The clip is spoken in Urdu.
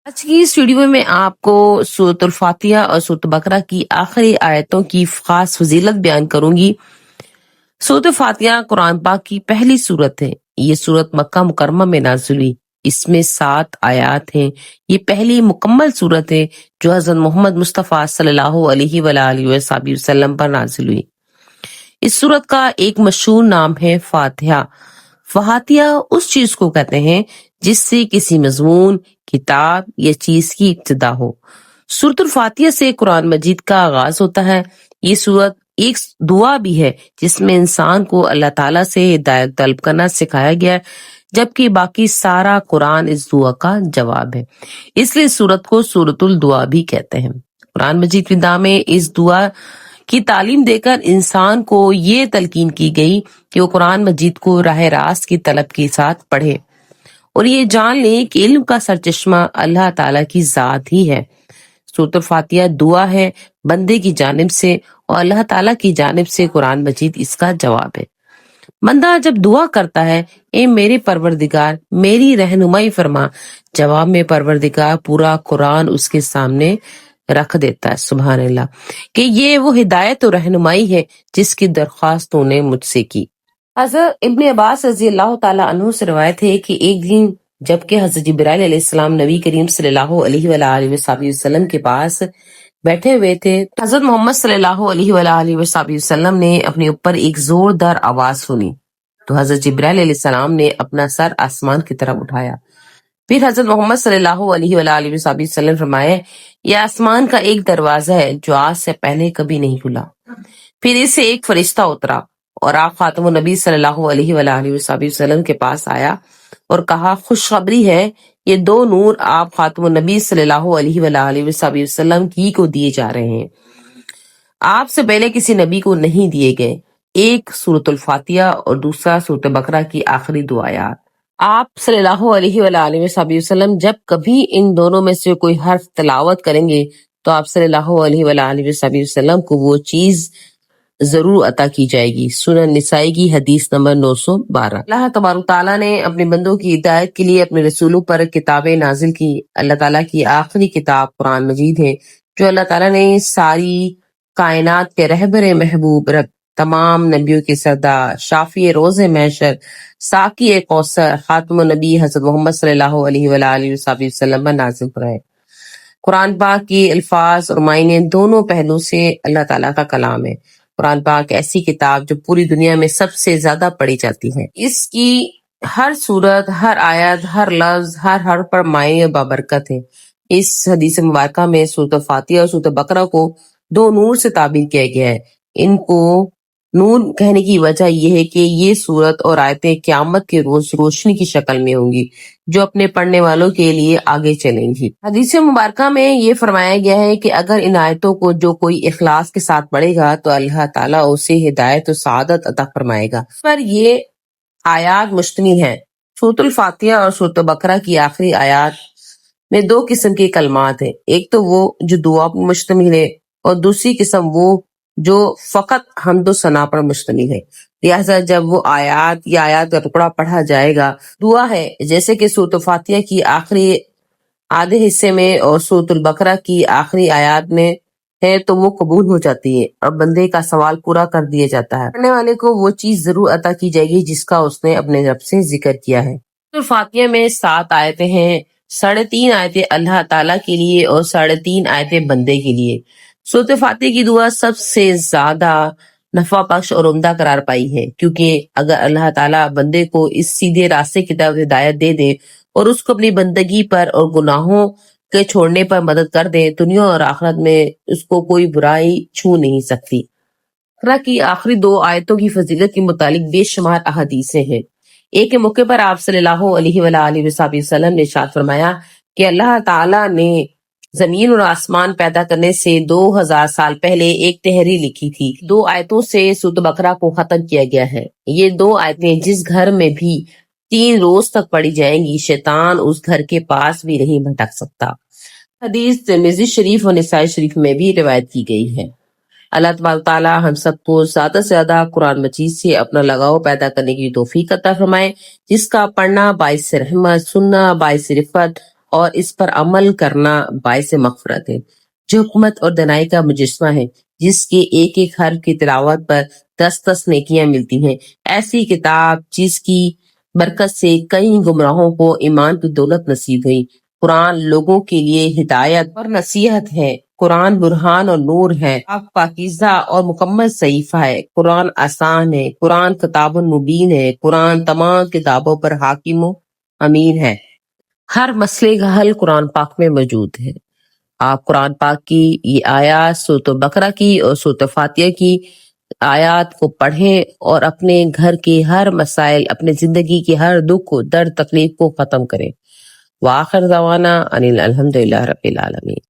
آج کی اس ویڈیو میں میں آپ کو سورۃ الفاتحہ اور سورۃ بقرہ کی آخری آیتوں کی خاص فضیلت بیان کروں گی۔ سورۃ الفاتحہ قرآن پاک کی پہلی سورت ہے۔ یہ سورت مکہ مکرمہ میں نازل ہوئی۔ اس میں 7 آیات ہیں۔ یہ پہلی مکمل سورت ہے جو حضرت محمد مصطفیٰ صلی اللہ علیہ وآلہ وسلم پر نازل ہوئی۔ اس سورت کا ایک مشہور نام ہے فاتحہ۔ فاتحہ اس چیز کو کہتے ہیں جس سے کسی مضمون، کتاب یا چیز کی ابتدا ہو۔ سورۃ الفاتحہ سے قرآن مجید کا آغاز ہوتا ہے۔ یہ سورت ایک دعا بھی ہے جس میں انسان کو اللہ تعالیٰ سے ہدایت طلب کرنا سکھایا گیا ہے، جبکہ باقی سارا قرآن اس دعا کا جواب ہے۔ اس لیے سورت کو سورۃ الدعا بھی کہتے ہیں۔ قرآن مجید کی ابتدا میں اس دعا کی تعلیم دے کر انسان کو یہ تلقین کی گئی کہ وہ قرآن مجید کو راہ راست کی طلب کے ساتھ پڑھے اور یہ جان لیں کہ علم کا سرچشمہ اللہ تعالیٰ کی ذات ہی ہے۔ سورۃ الفاتحہ دعا ہے بندے کی جانب سے اور اللہ تعالیٰ کی جانب سے قرآن مجید اس کا جواب ہے۔ بندہ جب دعا کرتا ہے اے میرے پروردگار میری رہنمائی فرما، جواب میں پروردگار پورا قرآن اس کے سامنے رکھ دیتا ہے۔ سبحان اللہ، کہ یہ وہ ہدایت و رہنمائی ہے جس کی درخواست تو نے مجھ سے کی۔ حضرت ابن عباس رضی اللہ تعالیٰ عنہ سے روایت ہے کہ ایک دن جبکہ حضرت جبرائیل علیہ السلام نبی کریم صلی اللہ علیہ وآلہ وسلم کے پاس بیٹھے ہوئے تھے، حضرت محمد صلی اللہ علیہ وآلہ وسلم نے اپنے اوپر ایک زوردار آواز سنی تو حضرت جبرائیل علیہ السلام نے اپنا سر آسمان کی طرف اٹھایا۔ پھر حضرت محمد صلی اللہ علیہ وآلہ وسلم فرمائے یہ آسمان کا ایک دروازہ ہے جو آج سے پہلے کبھی نہیں کھلا۔ پھر اس سے ایک فرشتہ اترا اور آپ خاتم النبی صلی اللہ علیہ وآلہ وسلم کے پاس آیا اور کہا خوشخبری ہے یہ 2 نور آپ خاتم النبی صلی اللہ علیہ وآلہ وسلم کی کو دیے جا رہے ہیں، آپ سے پہلے کسی نبی کو نہیں دیے گئے، ایک سورۃ الفاتحہ اور دوسرا سورۃ بقرہ کی آخری 2 آیات۔ آپ صلی اللہ علیہ وآلہ وسلم جب کبھی ان دونوں میں سے کوئی حرف تلاوت کریں گے تو آپ صلی اللہ علیہ وآلہ وسلم کو وہ چیز ضرور عطا کی جائے گی۔ سنن نسائی کی حدیث نمبر 912۔ اللہ تبارک تعالیٰ نے اپنے بندوں کی ہدایت کے لیے اپنے رسولوں پر کتابیں نازل کی۔ اللہ تعالیٰ کی آخری کتاب قرآن مجید ہے جو اللہ تعالیٰ نے ساری کائنات کے رہبر محبوب رب، تمام نبیوں کے سردار، شافی روز محشر، ساقی کوثر، خاتم النبی حضرت محمد صلی اللہ علیہ وآلہ وسلم پر نازل فرمائے۔ قرآن پاک کے الفاظ اور معنی دونوں پہلو سے اللہ تعالیٰ کا کلام ہے۔ قرآن پاک ایسی کتاب جو پوری دنیا میں سب سے زیادہ پڑھی جاتی ہے۔ اس کی ہر سورت، ہر آیت، ہر لفظ، ہر حرف پر معنی اور بابرکت ہے۔ اس حدیث مبارکہ میں سورۃ الفاتحہ اور سورۃ بقرہ کو 2 نور سے تعبیر کیا گیا ہے۔ ان کو نور کہنے کی وجہ یہ ہے کہ یہ سورت اور آیتیں قیامت کے روز روشنی کی شکل میں ہوں گی جو اپنے پڑھنے والوں کے لیے آگے چلیں گی۔ حدیث مبارکہ میں یہ فرمایا گیا ہے کہ اگر ان آیتوں کو جو کوئی اخلاص کے ساتھ پڑھے گا تو اللہ تعالیٰ اسے ہدایت و سعادت عطا فرمائے گا۔ اس پر یہ آیات مشتمل ہیں۔ سورۃ الفاتحہ اور سورۃ بقرہ کی آخری آیات میں 2 قسم کے کلمات ہیں، ایک تو وہ جو دعا پر مشتمل ہے اور دوسری قسم وہ جو فقط حمد و ثنا پر مشتمل ہے۔ لہٰذا جب وہ آیات یا آیات کا ٹکڑا پڑھا جائے گا، دعا ہے جیسے کہ سورۃ الفاتحہ کی آخری آدھے حصے میں اور سورۃ البقرہ کی آخری آیات میں ہے تو وہ قبول ہو جاتی ہے اور بندے کا سوال پورا کر دیا جاتا ہے۔ پڑھنے والے کو وہ چیز ضرور عطا کی جائے گی جس کا اس نے اپنے رب سے ذکر کیا ہے۔ سورۃ الفاتحہ میں 7 آیتیں ہیں، 3.5 آیتیں اللہ تعالیٰ کے لیے اور 3.5 آیتیں بندے کے لیے۔ سورۃ فاتحہ کی دعا سب سے زیادہ نفع بخش اور عمدہ قرار پائی ہے، کیونکہ اگر اللہ تعالیٰ بندے کو اس سیدھے راستے کی طرف ہدایت دے دے اور اس کو اپنی بندگی پر اور گناہوں کے چھوڑنے پر مدد کر دے، دنیا اور آخرت میں اس کو کوئی برائی چھو نہیں سکتی۔ بقرہ کی آخری 2 آیتوں کی فضیلت کے متعلق بے شمار احادیثیں ہیں۔ ایک موقع پر آپ صلی اللہ علیہ وآلہ وسلم نے ارشاد فرمایا کہ اللہ تعالیٰ نے زمین اور آسمان پیدا کرنے سے 2000 سال پہلے ایک تحریر لکھی تھی۔ 2 آیتوں سے سورۃ بقرہ کو ختم کیا گیا ہے۔ یہ 2 آیتیں جس گھر میں بھی 3 روز تک پڑھی جائیں گی، شیطان اس گھر کے پاس بھی نہیں بھٹک سکتا۔ حدیث ترمذی شریف اور نسائی شریف میں بھی روایت کی گئی ہے۔ اللہ تبارک تعالیٰ ہم سب کو زیادہ سے زیادہ قرآن مجید سے اپنا لگاؤ پیدا کرنے کی توفیق عطا فرمائے، جس کا پڑھنا باعث رحمت، سننا باعث رفت اور اس پر عمل کرنا باعث مغفرت ہے، جو حکمت اور دانائی کا مجسمہ ہے، جس کے ایک ایک حرف کی تلاوت پر 10 نیکیاں ملتی ہیں۔ ایسی کتاب جس کی برکت سے کئی گمراہوں کو ایمان کی دولت نصیب ہوئی۔ قرآن لوگوں کے لیے ہدایت اور نصیحت ہے۔ قرآن برہان اور نور ہے، پاکیزہ اور مکمل صحیفہ ہے۔ قرآن آسان ہے، قرآن کتاب مبین ہے، قرآن تمام کتابوں پر حاکم و امین ہے۔ ہر مسئلے کا حل قرآن پاک میں موجود ہے۔ آپ قرآن پاک کی یہ آیات سورۃ بقرہ کی اور سورۃ فاتحہ کی آیات کو پڑھیں اور اپنے گھر کے ہر مسائل، اپنے زندگی کے ہر دکھ درد تکلیف کو ختم کریں۔ وآخر دعوانا ان الحمدللہ رب العالمین۔